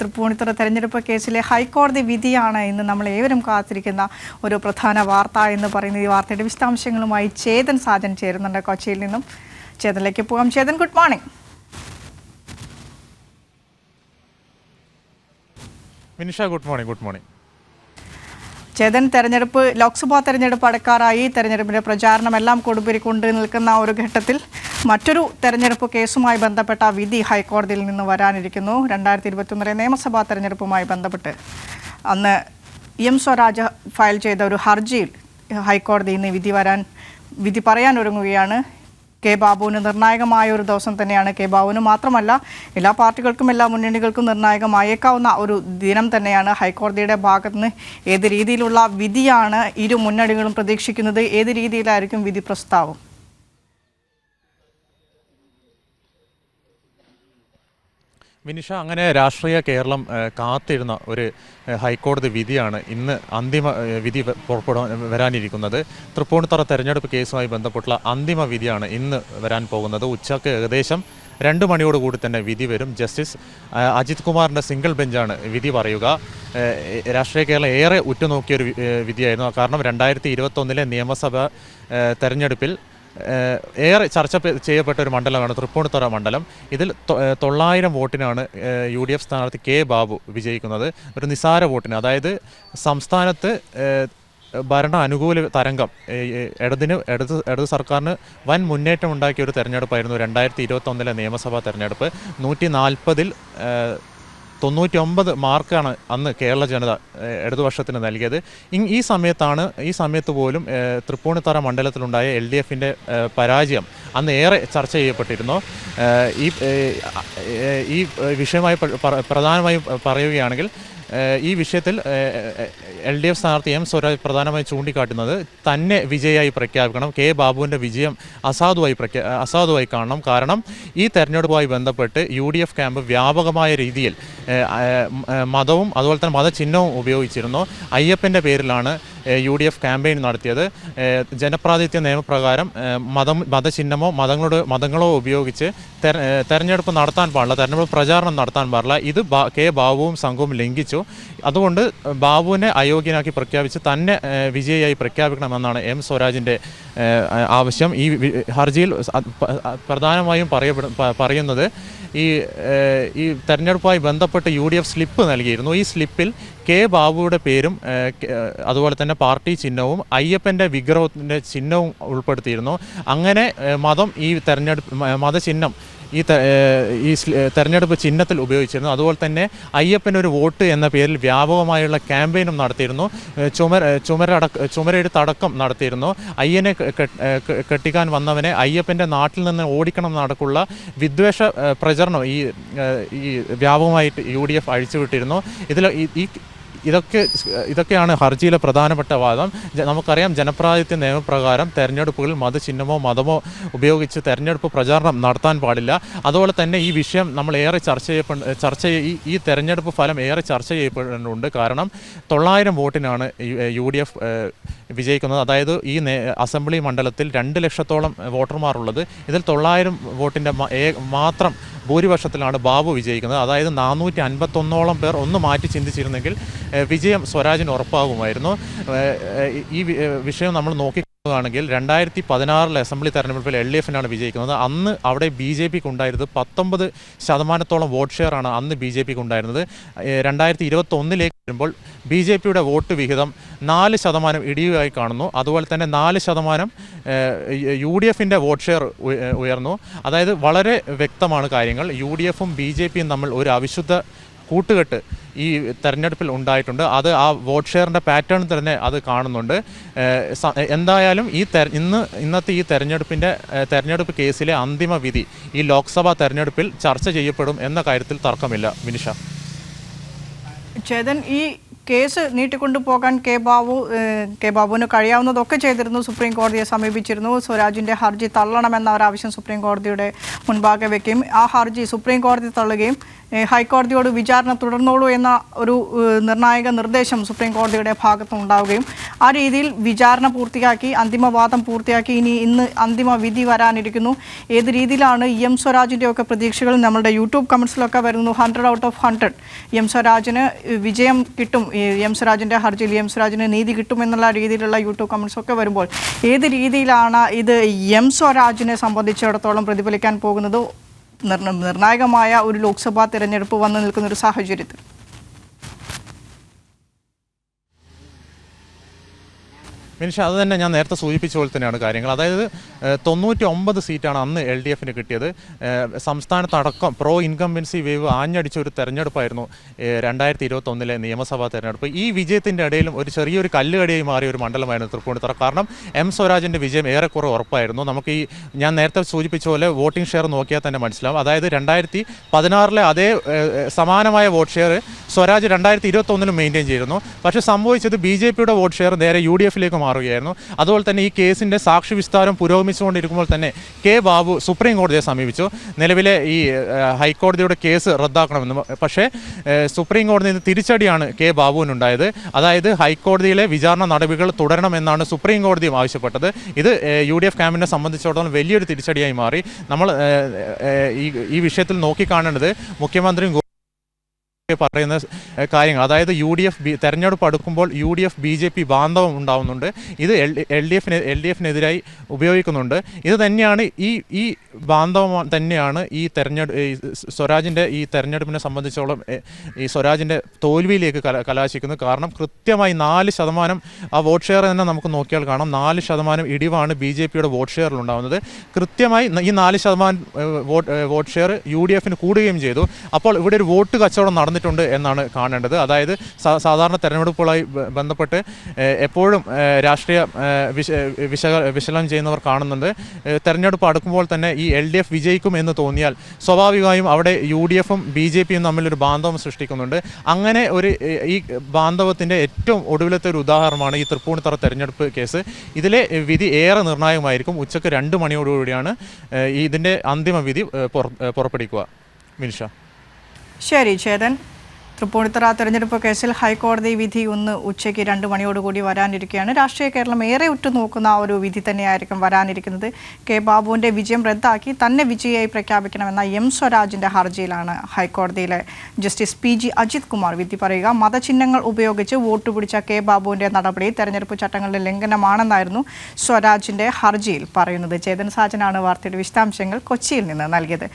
തൃപ്പൂണിത്തുറ തെരഞ്ഞെടുപ്പ് കേസിലെ ഹൈക്കോടതി വിധിയാണ് ഇന്ന് നമ്മൾ ഏവരും കാത്തിരിക്കുന്ന ഒരു പ്രധാന വാർത്ത എന്ന് പറയുന്നത്. ഈ വാർത്തയുടെ വിശദാംശങ്ങളുമായി ചേതൻ സാജൻ ചേരുന്നുണ്ട് കൊച്ചിയിൽ നിന്നും. ചേതനിലേക്ക് പോകാം. Chetan, good morning. Vinisha, good morning. Chetan, Lok Sabha തെരഞ്ഞെടുപ്പ് അടുക്കാറായി. തെരഞ്ഞെടുപ്പിന്റെ പ്രചാരണമെല്ലാം കൊടുമ്പിരിക്കൊണ്ട് നിൽക്കുന്ന ഒരു ഘട്ടത്തിൽ മറ്റൊരു തെരഞ്ഞെടുപ്പ് കേസുമായി ബന്ധപ്പെട്ട വിധി ഹൈക്കോടതിയിൽ നിന്ന് വരാനിരിക്കുന്നു. 2021 നിയമസഭാ തെരഞ്ഞെടുപ്പുമായി ബന്ധപ്പെട്ട് അന്ന് എം സ്വരാജ് ഫയൽ ചെയ്ത ഒരു ഹർജിയിൽ ഹൈക്കോടതി ഇന്ന് വിധി പറയാനൊരുങ്ങുകയാണ്. കെ ബാബുവിന് നിർണായകമായ ഒരു ദിവസം തന്നെയാണ്. കെ ബാബുവിന് മാത്രമല്ല, എല്ലാ പാർട്ടികൾക്കും എല്ലാ മുന്നണികൾക്കും നിർണായകമായേക്കാവുന്ന ഒരു ദിനം തന്നെയാണ്. ഹൈക്കോടതിയുടെ ഭാഗത്തുനിന്ന് ഏത് രീതിയിലുള്ള വിധിയാണ് ഇരു മുന്നണികളും പ്രതീക്ഷിക്കുന്നത്? ഏത് രീതിയിലായിരിക്കും വിധി പ്രസ്താവം? വിനിഷ, അങ്ങനെ രാഷ്ട്രീയ കേരളം കാത്തിരുന്ന ഒരു ഹൈക്കോടതി വിധിയാണ് ഇന്ന് അന്തിമ വിധി വരാനിരിക്കുന്നത്. തൃപ്പൂണിത്തുറ തെരഞ്ഞെടുപ്പ് കേസുമായി ബന്ധപ്പെട്ടുള്ള അന്തിമ വിധിയാണ് ഇന്ന് വരാൻ പോകുന്നത്. ഉച്ചയ്ക്ക് ഏകദേശം 2 മണിയോടുകൂടി തന്നെ വിധി വരും. ജസ്റ്റിസ് അജിത് കുമാറിൻ്റെ സിംഗിൾ ബെഞ്ചാണ് വിധി പറയുക. രാഷ്ട്രീയ കേരളം ഏറെ ഉറ്റുനോക്കിയൊരു വിധിയായിരുന്നു. കാരണം 2021 നിയമസഭാ തെരഞ്ഞെടുപ്പിൽ ഏറെ ചർച്ച ചെയ്യപ്പെട്ട ഒരു മണ്ഡലമാണ് തൃപ്പൂണിത്തുറ മണ്ഡലം. ഇതിൽ 900 വോട്ടിനാണ് UDF സ്ഥാനാർത്ഥി കെ ബാബു വിജയിക്കുന്നത്. ഒരു നിസാര വോട്ടിന്, അതായത് സംസ്ഥാനത്ത് ഭരണ അനുകൂല തരംഗം ഇടത് സർക്കാരിന് വൻ മുന്നേറ്റം ഉണ്ടാക്കിയ ഒരു തെരഞ്ഞെടുപ്പായിരുന്നു 2021 നിയമസഭാ തെരഞ്ഞെടുപ്പ്. 140-ൽ 99 മാർക്കാണ് അന്ന് കേരള ജനത ഇടതുപക്ഷത്തിന് നൽകിയത്. ഈ സമയത്ത് പോലും തൃപ്പൂണിത്തുറ മണ്ഡലത്തിലുണ്ടായ LDFൻ്റെ പരാജയം അന്ന് ഏറെ ചർച്ച ചെയ്യപ്പെട്ടിരുന്നു. ഈ വിഷയമായി പ്രധാനമായും പറയുകയാണെങ്കിൽ ഈ വിഷയത്തിൽ LDF സ്ഥാനാർത്ഥി എം സ്വരാജ് പ്രധാനമായും ചൂണ്ടിക്കാട്ടുന്നത് തന്നെ വിജയായി പ്രഖ്യാപിക്കണം, കെ ബാബുവിൻ്റെ വിജയം അസാധുവായി കാണണം. കാരണം ഈ തെരഞ്ഞെടുപ്പുമായി ബന്ധപ്പെട്ട് UDF ക്യാമ്പ് വ്യാപകമായ രീതിയിൽ മതവും അതുപോലെ തന്നെ മതചിഹ്നവും ഉപയോഗിച്ചിരുന്നു. അയ്യപ്പൻ്റെ പേരിലാണ് UDF ക്യാമ്പയിൻ നടത്തിയത്. ജനപ്രാതിനിധ്യ നിയമപ്രകാരം മതചിഹ്നമോ മതങ്ങളോ ഉപയോഗിച്ച് തെരഞ്ഞെടുപ്പ് നടത്താൻ പാടില്ല, തെരഞ്ഞെടുപ്പ് പ്രചാരണം നടത്താൻ പാടില്ല. ഇത് കെ ബാബുവും സംഘവും ലംഘിച്ചു. അതുകൊണ്ട് ബാബുവിനെ അയോഗ്യനാക്കി പ്രഖ്യാപിച്ച് തന്നെ വിജയിയായി പ്രഖ്യാപിക്കണമെന്നാണ് എം സ്വരാജിൻ്റെ ആവശ്യം. ഈ ഹർജിയിൽ പ്രധാനമായും പറയുന്നത് ഈ തെരഞ്ഞെടുപ്പുമായി ബന്ധപ്പെട്ട് UDF സ്ലിപ്പ് നൽകിയിരുന്നു. ഈ സ്ലിപ്പിൽ കെ ബാബുയുടെ പേരും അതുപോലെ തന്നെ പാർട്ടി ചിഹ്നവും അയ്യപ്പൻ്റെ വിഗ്രഹത്തിൻ്റെ ചിഹ്നവും ഉൾപ്പെടുത്തിയിരുന്നു. അങ്ങനെ മതചിഹ്നം ഈ തെരഞ്ഞെടുപ്പ് ചിഹ്നത്തിൽ ഉപയോഗിച്ചിരുന്നു. അതുപോലെ തന്നെ അയ്യപ്പനൊരു വോട്ട് എന്ന പേരിൽ വ്യാപകമായുള്ള ക്യാമ്പയിനും നടത്തിയിരുന്നു. ചുമരെഴുത്തടക്കം നടത്തിയിരുന്നു. അയ്യനെ കെട്ടിക്കാൻ വന്നവനെ അയ്യപ്പൻ്റെ നാട്ടിൽ നിന്ന് ഓടിക്കണം നടക്കുള്ള വിദ്വേഷ പ്രചരണം ഈ വ്യാപകമായിട്ട് UDF അഴിച്ചുവിട്ടിരുന്നു. ഇതൊക്കെയാണ് ഹർജിയിലെ പ്രധാനപ്പെട്ട വാദം. നമുക്കറിയാം, ജനപ്രാതിനിധ്യ നിയമപ്രകാരം തെരഞ്ഞെടുപ്പുകളിൽ മതമോ ഉപയോഗിച്ച് തെരഞ്ഞെടുപ്പ് പ്രചാരണം നടത്താൻ പാടില്ല. അതുപോലെ തന്നെ ഈ വിഷയം നമ്മൾ ഏറെ ഈ തെരഞ്ഞെടുപ്പ് ഫലം ഏറെ ചർച്ച ചെയ്യപ്പെടുന്നുണ്ട്. കാരണം 900 വോട്ടിനാണ് UDF വിജയിക്കുന്നത്. അതായത് ഈ അസംബ്ലി മണ്ഡലത്തിൽ 2 ലക്ഷത്തോളം വോട്ടർമാരുള്ളത്. ഇതിൽ 900 വോട്ടിൻ്റെ മാത്രം ഭൂരിപക്ഷത്തിലാണ് ബാബു വിജയിക്കുന്നത്. അതായത് 451ഓളം പേർ ഒന്ന് മാറ്റി ചിന്തിച്ചിരുന്നെങ്കിൽ വിജയം സ്വരാജിന് ഉറപ്പാകുമായിരുന്നു. ഈ വിഷയം നമ്മൾ നോക്കിക്കാണുകയാണെങ്കിൽ 2016 അസംബ്ലി തെരഞ്ഞെടുപ്പിൽ LDFനാണ് വിജയിക്കുന്നത്. അന്ന് അവിടെ BJPക്ക് ഉണ്ടായിരുന്നത് 19% വോട്ട് ഷെയറാണ് അന്ന് BJPക്ക് ഉണ്ടായിരുന്നത്. 2021 വരുമ്പോൾ BJPയുടെ വോട്ട് വിഹിതം 4% ഇടിവായി കാണുന്നു. അതുപോലെ തന്നെ 4% UDFൻ്റെ വോട്ട് ഷെയർ ഉയർന്നു. അതായത് വളരെ വ്യക്തമാണ് കാര്യങ്ങൾ. UDFും BJPയും തമ്മിൽ ഒരു അവിശുദ്ധ കൂട്ടുകെട്ട് ഈ തെരഞ്ഞെടുപ്പിൽ ഉണ്ടായിട്ടുണ്ട്. അത് ആ വോട്ട് ഷെയറിൻ്റെ പാറ്റേൺ തന്നെ അത് കാണുന്നുണ്ട്. എന്തായാലും ഇന്നത്തെ ഈ തെരഞ്ഞെടുപ്പ് കേസിലെ അന്തിമ വിധി ഈ ലോക്സഭാ തെരഞ്ഞെടുപ്പിൽ ചർച്ച ചെയ്യപ്പെടും എന്ന കാര്യത്തിൽ തർക്കമില്ല. വിനിഷ. ചേതൻ, ഈ കേസ് നീട്ടിക്കൊണ്ടു പോകാൻ കെ ബാബുവിന് കഴിയാവുന്നതൊക്കെ ചെയ്തിരുന്നു. സുപ്രീം കോടതിയെ സമീപിച്ചിരുന്നു. സ്വരാജിൻ്റെ ഹർജി തള്ളണമെന്ന ഒരാവശ്യം സുപ്രീം കോടതിയുടെ മുൻപാകെ വയ്ക്കുകയും ആ ഹർജി സുപ്രീം കോടതി തള്ളുകയും ഹൈക്കോടതിയോട് വിചാരണ തുടർന്നോളൂ എന്ന ഒരു നിർണായക നിർദ്ദേശം സുപ്രീം കോടതിയുടെ ഭാഗത്തുനിന്നുണ്ടാവുകയും ആ രീതിയിൽ വിചാരണ പൂർത്തിയാക്കി അന്തിമവാദം പൂർത്തിയാക്കി ഇന്ന് അന്തിമ വിധി വരാനിരിക്കുന്നു. ഏത് രീതിയിലാണ് എം സ്വരാജിൻ്റെ ഒക്കെ പ്രതീക്ഷകൾ നമ്മുടെ യൂട്യൂബ് കമൻസിലൊക്കെ വരുന്നു. 100 out of 100 എം സ്വരാജിന് വിജയം കിട്ടും, എം സ്വരാജിൻ്റെ ഹർജിയിൽ എം സ്വരാജിന് നീതി കിട്ടുമെന്നുള്ള രീതിയിലുള്ള യൂട്യൂബ് കമൻസ് ഒക്കെ വരുമ്പോൾ ഏത് രീതിയിലാണ് ഇത് എം സ്വരാജിനെ സംബന്ധിച്ചിടത്തോളം പ്രതിഫലിക്കാൻ പോകുന്നത്? നിർണായകമായ ഒരു ലോക്സഭാ തിരഞ്ഞെടുപ്പ് വന്നു നിൽക്കുന്ന ഒരു സാഹചര്യത്തിൽ മിനിഷ, അത് തന്നെ ഞാൻ നേരത്തെ സൂചിപ്പിച്ച പോലെ തന്നെയാണ് കാര്യങ്ങൾ. അതായത് 99 സീറ്റാണ് അന്ന് LDF കിട്ടിയത്. സംസ്ഥാനത്തടക്കം പ്രോ ഇൻകംബൻസി വേവ് ആഞ്ഞടിച്ച ഒരു തെരഞ്ഞെടുപ്പായിരുന്നു 2021 നിയമസഭാ തെരഞ്ഞെടുപ്പ്. ഈ വിജയത്തിൻ്റെ ഇടയിലും ഒരു ചെറിയൊരു കല്ലുകടിയായി മാറിയ ഒരു മണ്ഡലമായിരുന്നു തൃപ്പൂണിത്തുറ. കാരണം എം സ്വരാജിൻ്റെ വിജയം ഏറെക്കുറെ ഉറപ്പായിരുന്നു. നമുക്ക് ഞാൻ നേരത്തെ സൂചിപ്പിച്ച പോലെ വോട്ടിംഗ് ഷെയർ നോക്കിയാൽ തന്നെ മനസ്സിലാവും. അതായത് 2016 അതേ സമാനമായ വോട്ട് ഷെയർ സ്വരാജ് 2021 മെയിൻറ്റെയിൻ ചെയ്തിരുന്നു. പക്ഷേ സംഭവിച്ചത് BJPയുടെ വോട്ട് ഷെയർ നേരെ UDFിലേക്ക് മാറുകയായിരുന്നു. അതുപോലെ തന്നെ ഈ കേസിൻ്റെ സാക്ഷി വിസ്താരം പുരോഗമിച്ചുകൊണ്ടിരിക്കുമ്പോൾ തന്നെ കെ ബാബു സുപ്രീം കോടതിയെ സമീപിച്ചു. നിലവിലെ ഈ ഹൈക്കോടതിയുടെ കേസ് റദ്ദാക്കണമെന്ന്. പക്ഷേ സുപ്രീം കോടതിയിൽ നിന്ന് തിരിച്ചടിയാണ് കെ ബാബുവിനുണ്ടായത്. അതായത് ഹൈക്കോടതിയിലെ വിചാരണ നടപടികൾ തുടരണമെന്നാണ് സുപ്രീം കോടതിയും ആവശ്യപ്പെട്ടത്. ഇത് UDF ക്യാമ്പിനെ സംബന്ധിച്ചിടത്തോളം വലിയൊരു തിരിച്ചടിയായി മാറി. നമ്മൾ ഈ വിഷയത്തിൽ നോക്കിക്കാണേണ്ടത് മുഖ്യമന്ത്രിയും പറയുന്ന കാര്യങ്ങൾ. അതായത് തെരഞ്ഞെടുപ്പ് അടുക്കുമ്പോൾ UDF BJP ബാന്ധവം ഉണ്ടാവുന്നുണ്ട്. ഇത് LDFിനെതിരായി ഉപയോഗിക്കുന്നുണ്ട്. ഇത് തന്നെയാണ് ഈ ബാന്ധവം തന്നെയാണ് ഈ സ്വരാജിൻ്റെ ഈ തെരഞ്ഞെടുപ്പിനെ സംബന്ധിച്ചോളം ഈ സ്വരാജിൻ്റെ തോൽവിയിലേക്ക് കലാശിക്കുന്നത്. കാരണം കൃത്യമായി 4% ആ വോട്ട് ഷെയർ തന്നെ നമുക്ക് നോക്കിയാൽ കാണാം. 4% ഇടിവാണ് BJPയുടെ വോട്ട് ഷെയറിൽ ഉണ്ടാകുന്നത്. കൃത്യമായി ഈ 4% വോട്ട് ഷെയർ UDFിന് കൂടുകയും ചെയ്തു. അപ്പോൾ ഇവിടെ ഒരു വോട്ട് കച്ചവടം നടന്നിട്ടുണ്ട് എന്നാണ് കാണേണ്ടത്. അതായത് സാധാരണ തെരഞ്ഞെടുപ്പുകളായി ബന്ധപ്പെട്ട് എപ്പോഴും രാഷ്ട്രീയ വിശകലനം ചെയ്യുന്നവർ കാണുന്നുണ്ട്. തെരഞ്ഞെടുപ്പ് അടുക്കുമ്പോൾ തന്നെ ഈ LDF വിജയിക്കും എന്ന് തോന്നിയാൽ സ്വാഭാവികമായും അവിടെ UDFും BJPയും തമ്മിലൊരു ബാന്ധവം സൃഷ്ടിക്കുന്നുണ്ട്. അങ്ങനെ ഈ ബാന്ധവത്തിൻ്റെ ഏറ്റവും ഒടുവിലത്തെ ഒരു ഉദാഹരണമാണ് ഈ തൃപ്പൂണിത്തുറ തെരഞ്ഞെടുപ്പ് കേസ്. ഇതിലെ വിധി ഏറെ നിർണായകമായിരിക്കും. ഉച്ചയ്ക്ക് 2 മണിയോടുകൂടിയാണ് ഇതിൻ്റെ അന്തിമ വിധി പുറപ്പെടുവിക്കുക. മിനിഷ. ശരി ചേതൻ, തൃപ്പൂണിത്തുറ തെരഞ്ഞെടുപ്പ് കേസിൽ ഹൈക്കോടതി വിധി ഉച്ചയ്ക്ക് 2 മണിയോടുകൂടി വരാനിരിക്കുകയാണ്. രാഷ്ട്രീയ കേരളം ഏറെ ഉറ്റുനോക്കുന്ന ഒരു വിധി തന്നെയായിരിക്കും വരാനിരിക്കുന്നത്. കെ ബാബുവിൻ്റെ വിജയം റദ്ദാക്കി തന്നെ വിജയിയായി പ്രഖ്യാപിക്കണമെന്ന എം സ്വരാജിൻ്റെ ഹർജിയിലാണ് ഹൈക്കോടതിയിലെ ജസ്റ്റിസ് PG അജിത് കുമാർ വിധി പറയുക. മതചിഹ്നങ്ങൾ ഉപയോഗിച്ച് വോട്ട് പിടിച്ച കെ ബാബുവിൻ്റെ നടപടി തെരഞ്ഞെടുപ്പ് ചട്ടങ്ങളുടെ ലംഘനമാണെന്നായിരുന്നു സ്വരാജിൻ്റെ ഹർജിയിൽ പറയുന്നത്. ചേതൻ സാജനാണ് വാർത്തയുടെ വിശദാംശങ്ങൾ കൊച്ചിയിൽ നിന്ന് നൽകിയത്.